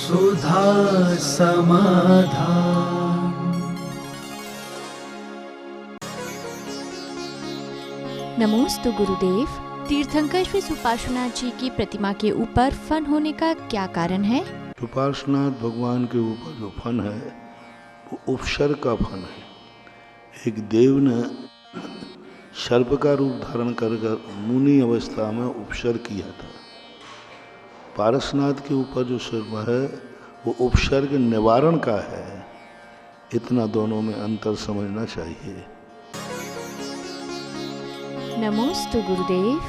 सुधा समाधान। नमोस्तु गुरुदेव। तीर्थंकर श्री सुपार्श्वनाथ जी की प्रतिमा के ऊपर फन होने का क्या कारण है? सुपार्श्वनाथ भगवान के ऊपर जो फन है वो उपसर्ग का फन है। एक देव ने सर्प का रूप धारण कर मुनि अवस्था में उपसर्ग किया था। पारसनाथ के ऊपर जो सर्प है वो उपसर्ग निवारण का है। इतना दोनों में अंतर समझना चाहिए। नमोस्तु गुरुदेव।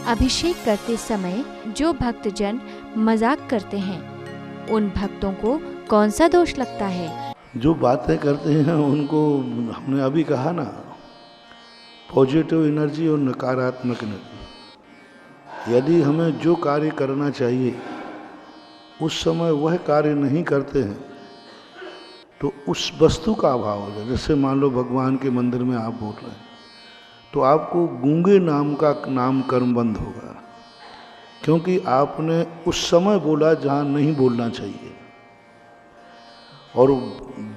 अभिषेक करते समय जो भक्तजन मजाक करते हैं उन भक्तों को कौन सा दोष लगता है? जो बातें करते हैं उनको हमने अभी कहा ना, पॉजिटिव एनर्जी और नकारात्मक एनर्जी। यदि हमें जो कार्य करना चाहिए उस समय वह कार्य नहीं करते हैं तो उस वस्तु का अभाव हो जाए। जैसे मान लो भगवान के मंदिर में आप बोल रहे हैं तो आपको गूंगे नाम का नाम कर्म बंद होगा, क्योंकि आपने उस समय बोला जहाँ नहीं बोलना चाहिए, और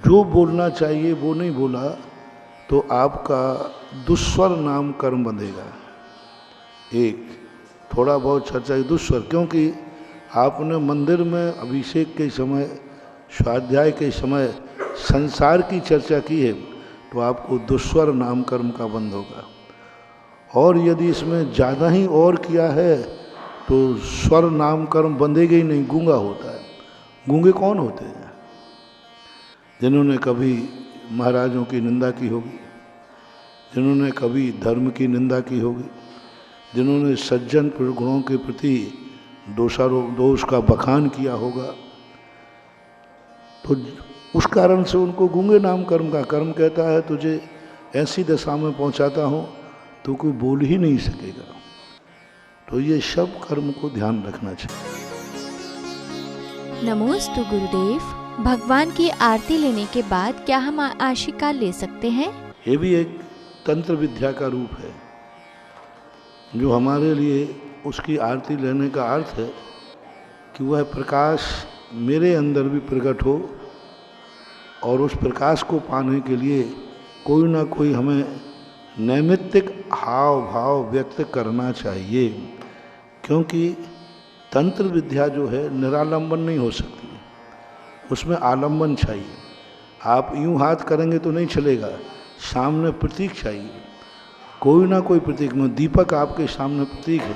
जो बोलना चाहिए वो नहीं बोला तो आपका दुस्वर नाम कर्म बंधेगा। एक थोड़ा बहुत चर्चा दुस्वर, क्योंकि आपने मंदिर में अभिषेक के समय, स्वाध्याय के समय संसार की चर्चा की है तो आपको दुस्वर नाम कर्म का बंध होगा। और यदि इसमें ज़्यादा ही और किया है तो स्वर नाम कर्म बंधेगा ही नहीं, गूंगा होता है। गूंगे कौन होते हैं? जिन्होंने कभी महाराजों की निंदा की होगी, जिन्होंने कभी धर्म की निंदा की होगी, जिन्होंने सज्जन गुणों के प्रति दोष का बखान किया होगा, तो उस कारण से उनको गूंगे नाम कर्म का कर्म कहता है तुझे ऐसी दशा में पहुंचाता हूं तो कोई बोल ही नहीं सकेगा। तो ये सब कर्म को ध्यान रखना चाहिए। नमोस्तु गुरुदेव। भगवान की आरती लेने के बाद क्या हम आशिका ले सकते हैं? ये भी एक तंत्र विद्या का रूप है जो हमारे लिए उसकी आरती लेने का अर्थ है कि वह प्रकाश मेरे अंदर भी प्रकट हो, और उस प्रकाश को पाने के लिए कोई ना कोई हमें नैमित्तिक हाव भाव व्यक्त करना चाहिए। क्योंकि तंत्र विद्या जो है निरालंबन नहीं हो सकती, उसमें आलंबन चाहिए। आप यूं हाथ करेंगे तो नहीं चलेगा, सामने प्रतीक चाहिए, कोई ना कोई प्रतीक में। दीपक आपके सामने प्रतीक है।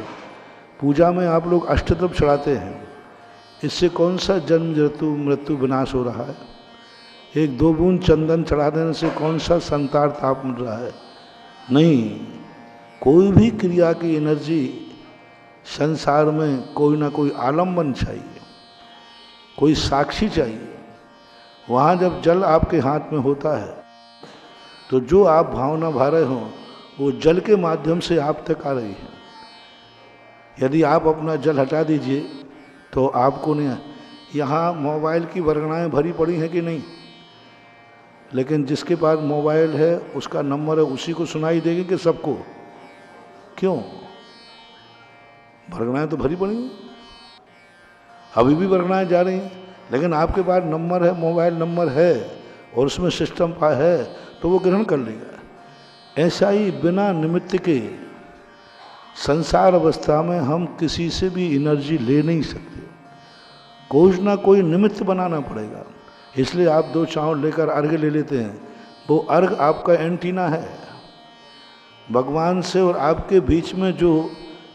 पूजा में आप लोग अष्टद्रव्य चढ़ाते हैं, इससे कौन सा जन्म मृत्यु विनाश हो रहा है? एक दो बूंद चंदन चढ़ा देने से कौन सा संतार ताप मिल रहा है? नहीं। कोई भी क्रिया की एनर्जी संसार में कोई ना कोई आलंबन चाहिए, कोई साक्षी चाहिए। वहाँ जब जल आपके हाथ में होता है तो जो आप भावना भा रहे हो वो जल के माध्यम से आप तक आ रही है। यदि आप अपना जल हटा दीजिए तो आपको नहीं। यहाँ मोबाइल की वर्गणाएँ भरी पड़ी हैं कि नहीं? लेकिन जिसके पास मोबाइल है उसका नंबर है, उसी को सुनाई देगी कि सबको? क्यों? वर्गणाएँ तो भरी पड़ी हैं, अभी भी वर्गणाएँ जा रही हैं, लेकिन आपके पास नंबर है, मोबाइल नंबर है और उसमें सिस्टम है तो वो ग्रहण कर लेगा। ऐसा ही बिना निमित्त के संसार अवस्था में हम किसी से भी एनर्जी ले नहीं सकते, कोई ना कोई निमित्त बनाना पड़ेगा। इसलिए आप दो चावल लेकर अर्घ ले लेते हैं, वो अर्घ आपका एंटीना है। भगवान से और आपके बीच में जो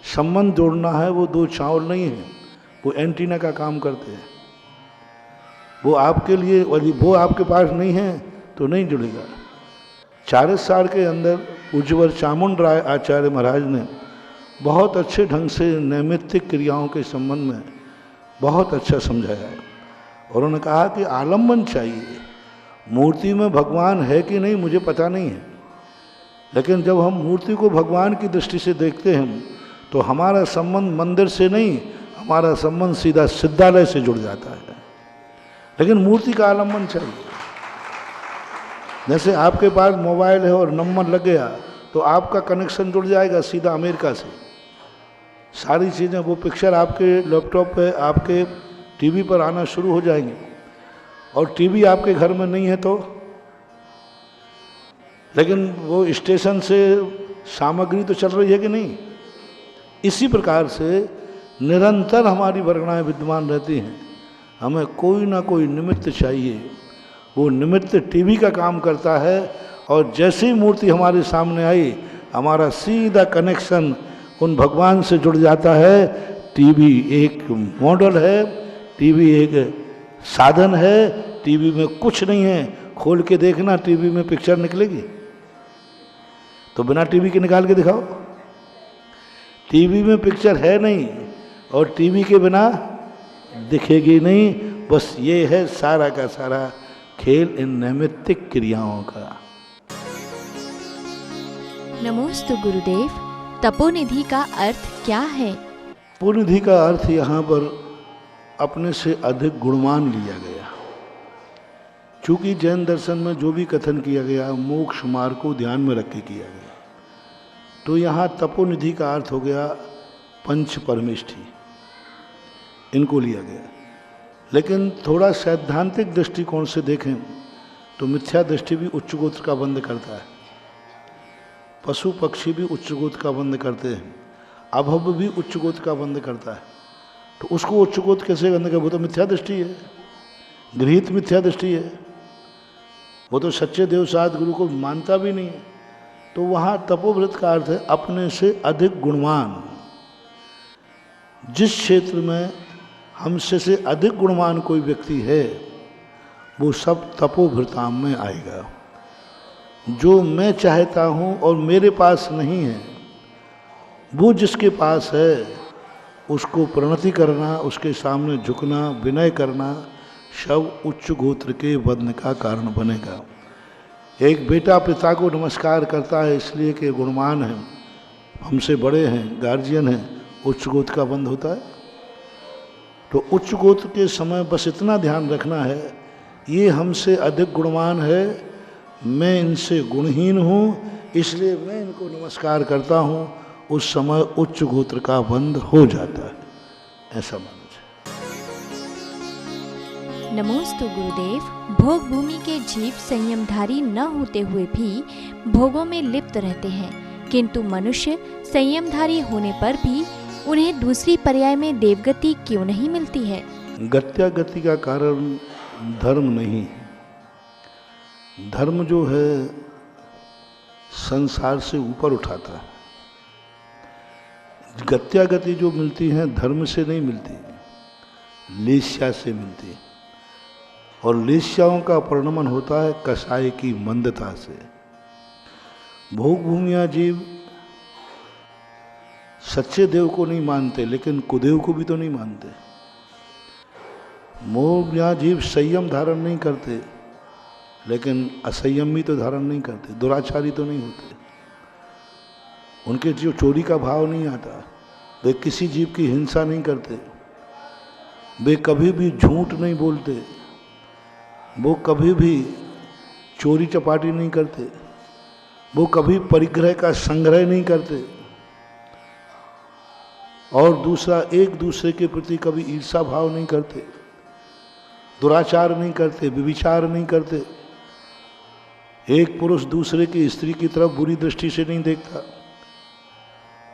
संबंध जोड़ना है वो दो चावल नहीं है, वो एंटीना का काम करते हैं। वो आपके लिए, यदि वो आपके पास नहीं है तो नहीं जुड़ेगा। 40 साल के अंदर पूज्यवर चामुंड राय आचार्य महाराज ने बहुत अच्छे ढंग से नैमित्तिक क्रियाओं के संबंध में बहुत अच्छा समझाया है। और उन्होंने कहा कि आलंबन चाहिए। मूर्ति में भगवान है कि नहीं मुझे पता नहीं है, लेकिन जब हम मूर्ति को भगवान की दृष्टि से देखते हैं तो हमारा संबंध मंदिर से नहीं, हमारा संबंध सीधा सिद्धालय से जुड़ जाता है। लेकिन मूर्ति का आलंबन चाहिए। जैसे आपके पास मोबाइल है और नंबर लग गया तो आपका कनेक्शन जुड़ जाएगा सीधा अमेरिका से। सारी चीज़ें, वो पिक्चर आपके लैपटॉप पे, आपके टीवी पर आना शुरू हो जाएंगे। और टीवी आपके घर में नहीं है तो, लेकिन वो स्टेशन से सामग्री तो चल रही है कि नहीं। इसी प्रकार से निरंतर हमारी वर्गणाएं विद्यमान रहती हैं। हमें कोई ना कोई निमित्त चाहिए, वो निमित्त टीवी का काम करता है। और जैसे ही मूर्ति हमारे सामने आई, हमारा सीधा कनेक्शन उन भगवान से जुड़ जाता है। टीवी एक मॉडल है, टीवी एक साधन है, टीवी में कुछ नहीं है। खोल के देखना, टीवी में पिक्चर निकलेगी? तो बिना टीवी के निकाल के दिखाओ। टीवी में पिक्चर है नहीं और टीवी के बिना दिखेगी नहीं। बस ये है सारा का सारा खेल इन नैमित्तिक क्रियाओं का। नमोस्तु गुरुदेव, तपोनिधि का अर्थ क्या है? तपोनिधि का अर्थ यहाँ पर अपने से अधिक गुणवान लिया गया। चूंकि जैन दर्शन में जो भी कथन किया गया मोक्ष मार्ग को ध्यान में रख के किया गया, तो यहाँ तपोनिधि का अर्थ हो गया पंच परमेष्ठी, इनको लिया गया। लेकिन थोड़ा सैद्धांतिक दृष्टिकोण से देखें तो मिथ्या दृष्टि भी उच्च गोत्र का बंद करता है, पशु पक्षी भी उच्च गोत्र का बंद करते हैं, अभव भी उच्च गोत्र का बंद करता है। तो उसको उच्च गोत्र कैसे बंद कर? वो तो मिथ्या दृष्टि है, गृहीत मिथ्या दृष्टि है। वो तो सच्चे देवसाद गुरु को मानता भी नहीं है। तो वहाँ तपोव्रत का अर्थ है अपने से अधिक गुणवान। जिस क्षेत्र में हमसे से अधिक गुणवान कोई व्यक्ति है वो सब तपोभृताम में आएगा। जो मैं चाहता हूँ और मेरे पास नहीं है, वो जिसके पास है उसको प्रणति करना, उसके सामने झुकना, विनय करना, सब उच्च गोत्र के बंधन का कारण बनेगा। एक बेटा पिता को नमस्कार करता है इसलिए कि गुणवान है, हमसे बड़े हैं, गार्जियन हैं, उच्च गोत्र का बंध होता है। तो उच्च गोत्र के समय बस इतना ध्यान रखना है, ये हमसे अधिक गुणवान है, मैं इनसे गुणहीन हूँ, इसलिए मैं इनको नमस्कार करता हूँ। उस समय उच्च गोत्र का बंध हो जाता है, ऐसा मानो। नमोस्तु गुरुदेव, भोग भूमि के जीव संयमधारी न होते हुए भी भोगों में लिप्त रहते हैं, किंतु मनुष्य संयमधारी होने पर भी उन्हें दूसरी पर्याय में देवगति क्यों नहीं मिलती है? गत्यागति का कारण धर्म नहीं। धर्म जो है संसार से ऊपर उठाता है। गत्यागति जो मिलती है धर्म से नहीं मिलती, लेस्या से मिलती है। और लेस्याओं का परिणमन होता है कसाई की मंदता से। भोग भूमिया जीव सच्चे देव को नहीं मानते, लेकिन कुदेव को भी तो नहीं मानते। मोह जीव संयम धारण नहीं करते, लेकिन असंयम भी तो धारण नहीं करते, दुराचारी तो नहीं होते। उनके जो चोरी का भाव नहीं आता, वे किसी जीव की हिंसा नहीं करते, वे कभी भी झूठ नहीं बोलते, वो कभी भी चोरी चपाटी नहीं करते, वो कभी परिग्रह का संग्रह नहीं करते। और दूसरा, एक दूसरे के प्रति कभी ईर्षा भाव नहीं करते, दुराचार नहीं करते, व्यभिचार नहीं करते। एक पुरुष दूसरे की स्त्री की तरफ बुरी दृष्टि से नहीं देखता,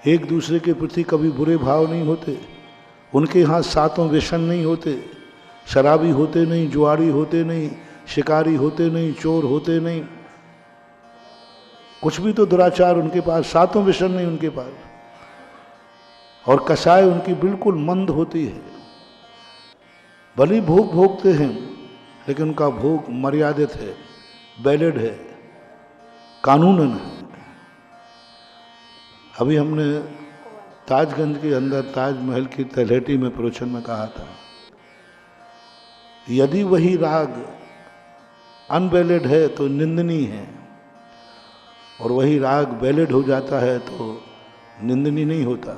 एक दूसरे के प्रति कभी बुरे भाव नहीं होते। उनके यहाँ सातों व्यसन नहीं होते, शराबी होते नहीं, जुआरी होते नहीं, शिकारी होते नहीं, चोर होते नहीं, कुछ भी तो दुराचार उनके पास, सातों व्यसन नहीं उनके पास। और कसाई उनकी बिल्कुल मंद होती है। भले भोग भोगते हैं, लेकिन उनका भोग मर्यादित है, वैलिड है, कानूनन है। अभी हमने ताजगंज के अंदर ताजमहल की तलहटी में प्रवचन में कहा था, यदि वही राग अनवैलिड है तो निंदनीय है, और वही राग वैलिड हो जाता है तो निंदनीय नहीं होता,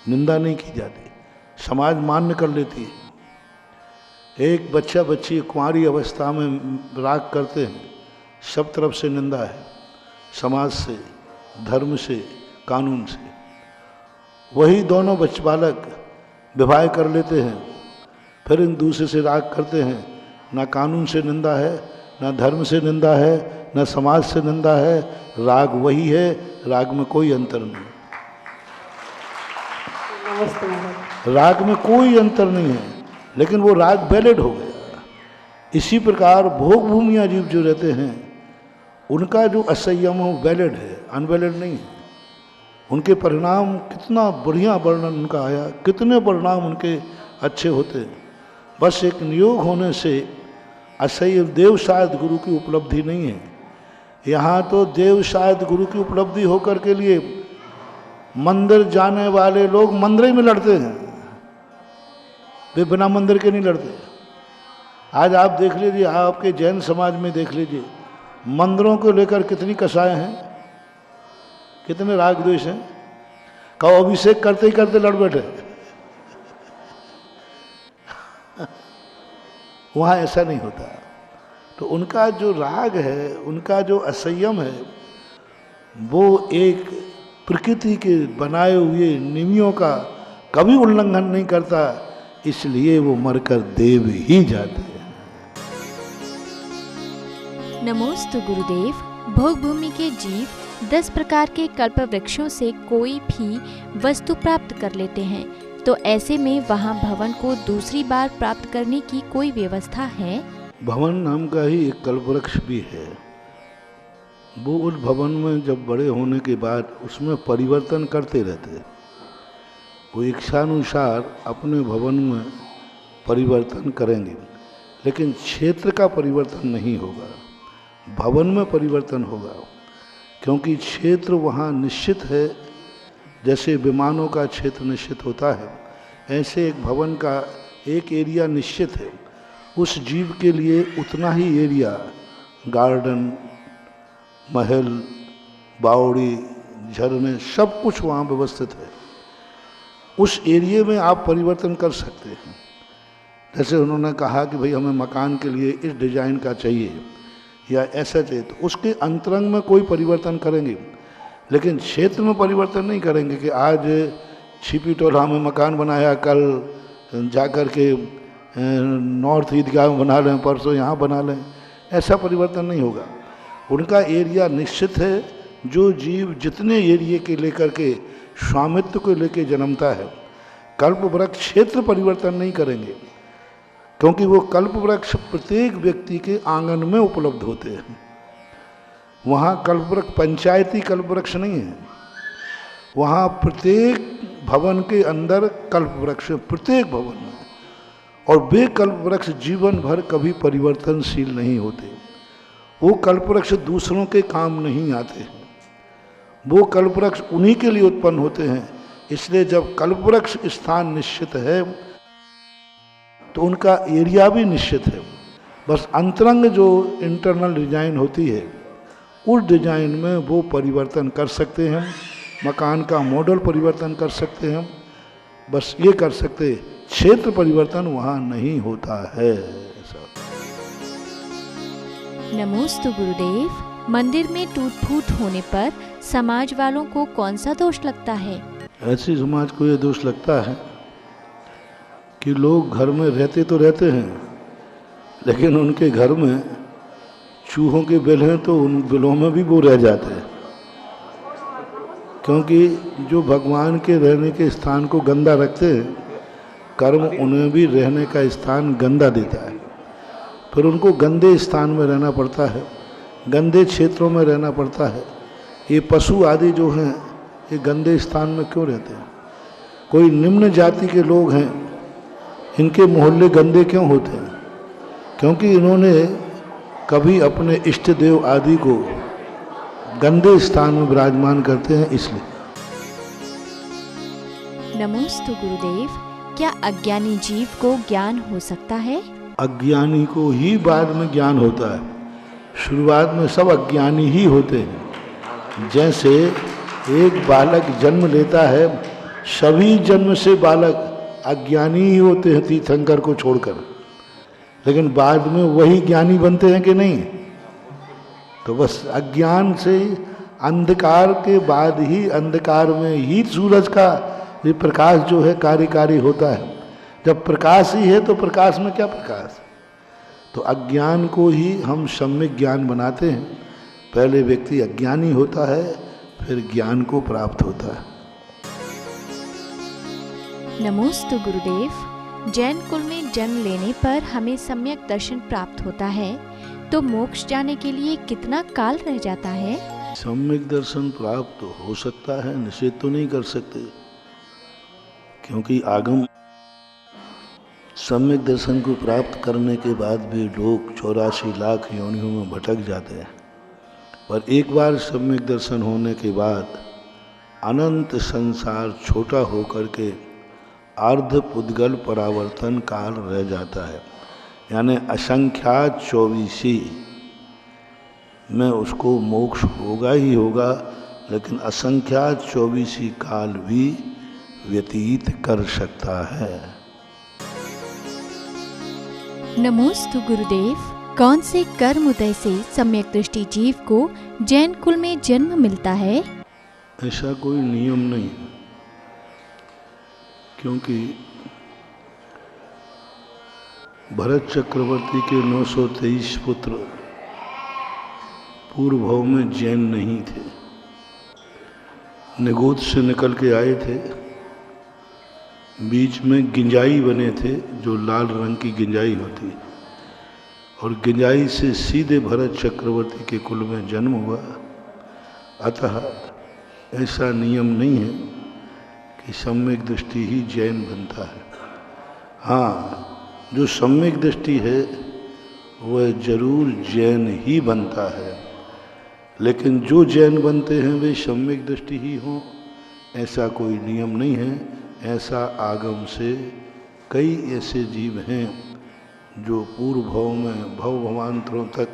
निंदा नहीं की जाती, समाज मान्य कर लेती है। एक बच्चा बच्ची कुंवारी अवस्था में राग करते हैं, सब तरफ से निंदा है, समाज से, धर्म से, कानून से। वही दोनों बालक विवाह कर लेते हैं, फिर एक दूसरे से राग करते हैं। ना कानून से निंदा है, ना धर्म से निंदा है, ना समाज से निंदा है। राग वही है, राग में कोई अंतर नहीं। राग में कोई अंतर नहीं है, लेकिन वो राग वैलिड हो गया। इसी प्रकार भोग भूमिया जीव जो रहते हैं उनका जो असंयम हो वैलिड है, अनवैलिड नहीं है। उनके परिणाम कितना बढ़िया वर्णन उनका आया, कितने परिणाम उनके अच्छे होते हैं। बस एक नियोग होने से असंयम देव शायद गुरु की उपलब्धि नहीं है। यहाँ तो देव शायद गुरु की उपलब्धि होकर के लिए मंदिर जाने वाले लोग मंदिर में लड़ते हैं, वे बिना मंदिर के नहीं लड़ते। आज आप देख लीजिए, आपके जैन समाज में देख लीजिए, मंदिरों को लेकर कितनी कसाएं हैं, कितने राग द्वेष हैं। कहो अभिषेक करते ही करते लड़ बैठे। वहाँ ऐसा नहीं होता। तो उनका जो राग है, उनका जो असंयम है, वो एक प्रकृति के बनाए हुए नियमों का कभी उल्लंघन नहीं करता, इसलिए वो मरकर देव ही जाते हैं। नमोस्तु गुरुदेव। भोग भूमि के जीव 10 प्रकार के कल्प वृक्षों से कोई भी वस्तु प्राप्त कर लेते हैं, तो ऐसे में वहाँ भवन को दूसरी बार प्राप्त करने की कोई व्यवस्था है? भवन नाम का ही एक कल्पवृक्ष भी है। वो उस भवन में जब बड़े होने के बाद उसमें परिवर्तन करते रहते हैं। वो इच्छानुसार अपने भवन में परिवर्तन करेंगे, लेकिन क्षेत्र का परिवर्तन नहीं होगा, भवन में परिवर्तन होगा। क्योंकि क्षेत्र वहाँ निश्चित है, जैसे विमानों का क्षेत्र निश्चित होता है, ऐसे एक भवन का एक एरिया निश्चित है। उस जीव के लिए उतना ही एरिया, गार्डन, महल, बावड़ी, झरने, सब कुछ वहाँ व्यवस्थित है। उस एरिया में आप परिवर्तन कर सकते हैं। जैसे उन्होंने कहा कि भाई हमें मकान के लिए इस डिजाइन का चाहिए या ऐसा चाहिए, तो उसके अंतरंग में कोई परिवर्तन करेंगे, लेकिन क्षेत्र में परिवर्तन नहीं करेंगे कि आज छिपी टोला में मकान बनाया, कल जाकर के नॉर्थ ईदगाह में बना लें, परसों यहाँ बना लें, ऐसा परिवर्तन नहीं होगा। उनका एरिया निश्चित है। जो जीव जितने एरिया के लेकर के स्वामित्व को लेकर जन्मता है, कल्प वृक्ष क्षेत्र परिवर्तन नहीं करेंगे, क्योंकि वो कल्प वृक्ष प्रत्येक व्यक्ति के आंगन में उपलब्ध होते हैं। वहाँ कल्प वृक्ष पंचायती कल्प वृक्ष नहीं है, वहाँ प्रत्येक भवन के अंदर कल्प वृक्ष, प्रत्येक भवन में। और वे कल्प वृक्ष जीवन भर कभी परिवर्तनशील नहीं होते। वो कल्प वृक्ष दूसरों के काम नहीं आते हैं, वो कल्प वृक्ष उन्हीं के लिए उत्पन्न होते हैं। इसलिए जब कल्प वृक्ष स्थान निश्चित है तो उनका एरिया भी निश्चित है। बस अंतरंग जो इंटरनल डिजाइन होती है, उस डिजाइन में वो परिवर्तन कर सकते हैं। मकान का मॉडल परिवर्तन कर सकते हैं, बस ये कर सकते। क्षेत्र परिवर्तन वहाँ नहीं होता है। नमोस्तु गुरुदेव। मंदिर में टूट फूट होने पर समाज वालों को कौन सा दोष लगता है? ऐसी समाज को ये दोष लगता है कि लोग घर में रहते तो रहते हैं, लेकिन उनके घर में चूहों के बिल हैं तो उन बिलों में भी वो रह जाते हैं। क्योंकि जो भगवान के रहने के स्थान को गंदा रखते हैं, कर्म उन्हें भी रहने का स्थान गंदा देता है। फिर उनको गंदे स्थान में रहना पड़ता है, गंदे क्षेत्रों में रहना पड़ता है। ये पशु आदि जो हैं, ये गंदे स्थान में क्यों रहते हैं? कोई निम्न जाति के लोग हैं, इनके मोहल्ले गंदे क्यों होते हैं? क्योंकि इन्होंने कभी अपने इष्ट देव आदि को गंदे स्थान में विराजमान करते हैं, इसलिए। नमोस्तु गुरुदेव। क्या अज्ञानी जीव को ज्ञान हो सकता है? अज्ञानी को ही बाद में ज्ञान होता है, शुरुआत में सब अज्ञानी ही होते हैं। जैसे एक बालक जन्म लेता है, सभी जन्म से बालक अज्ञानी ही होते हैं तीर्थंकर को छोड़कर, लेकिन बाद में वही ज्ञानी बनते हैं कि नहीं? तो बस अज्ञान से, अंधकार के बाद ही, अंधकार में ही सूरज का ये प्रकाश जो है कार्यकारी होता है। जब प्रकाश ही है तो प्रकाश में क्या प्रकाश? तो अज्ञान को ही हम सम्यक ज्ञान बनाते हैं। पहले व्यक्ति अज्ञानी होता है, फिर ज्ञान को प्राप्त होता है। नमोस्तु गुरुदेव। जैन कुल में जन्म लेने पर हमें सम्यक दर्शन प्राप्त होता है, तो मोक्ष जाने के लिए कितना काल रह जाता है? सम्यक दर्शन प्राप्त हो सकता है, निषेध तो नहीं कर सकते, क्योंकि आगम सम्यक दर्शन को प्राप्त करने के बाद भी लोग 84 लाख योनियों में भटक जाते हैं। पर एक बार सम्यक दर्शन होने के बाद अनंत संसार छोटा होकर के अर्ध पुद्गल परावर्तन काल रह जाता है, यानी असंख्यात 24 में उसको मोक्ष होगा ही होगा, लेकिन असंख्यात 24 काल भी व्यतीत कर सकता है। नमोस्तु गुरुदेव। कौन से कर्म उदय से सम्यक दृष्टि जीव को जैन कुल में जन्म मिलता है? ऐसा कोई नियम नहीं, क्योंकि भरत चक्रवर्ती के 923 पुत्र पूर्व भाव में जैन नहीं थे, निगोद से निकल के आए थे। बीच में गिंजाई बने थे, जो लाल रंग की गिंजाई होती, और गिंजाई से सीधे भरत चक्रवर्ती के कुल में जन्म हुआ। अतः ऐसा नियम नहीं है कि सम्यक दृष्टि ही जैन बनता है। हाँ, जो सम्यक दृष्टि है वह जरूर जैन ही बनता है, लेकिन जो जैन बनते हैं वे सम्यक दृष्टि ही हों, ऐसा कोई नियम नहीं है। ऐसा आगम से कई ऐसे जीव हैं जो पूर्व भाव में भवांतरों तक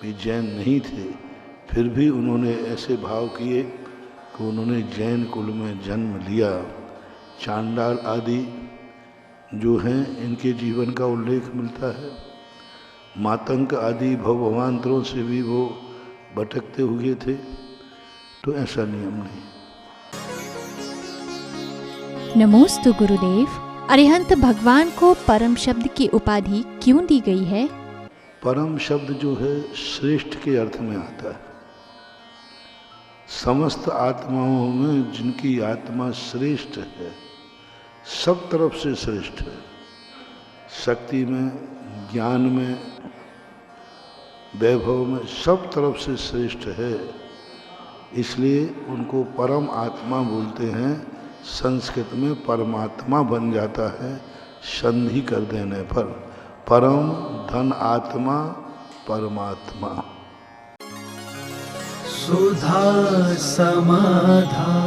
भी जैन नहीं थे, फिर भी उन्होंने ऐसे भाव किए कि उन्होंने जैन कुल में जन्म लिया। चांडाल आदि जो हैं इनके जीवन का उल्लेख मिलता है। मातंग आदि भवांतरों से भी वो भटकते हुए थे, तो ऐसा नियम नहीं। नमोस्तु गुरुदेव। अरिहंत भगवान को परम शब्द की उपाधि क्यों दी गई है? परम शब्द जो है श्रेष्ठ के अर्थ में आता है। समस्त आत्माओं में जिनकी आत्मा श्रेष्ठ है, सब तरफ से श्रेष्ठ है, शक्ति में, ज्ञान में, वैभव में, सब तरफ से श्रेष्ठ है, इसलिए उनको परम आत्मा बोलते हैं। संस्कृत में परमात्मा बन जाता है संधि कर देने पर। परम धन आत्मा परमात्मा। सुधा समाधान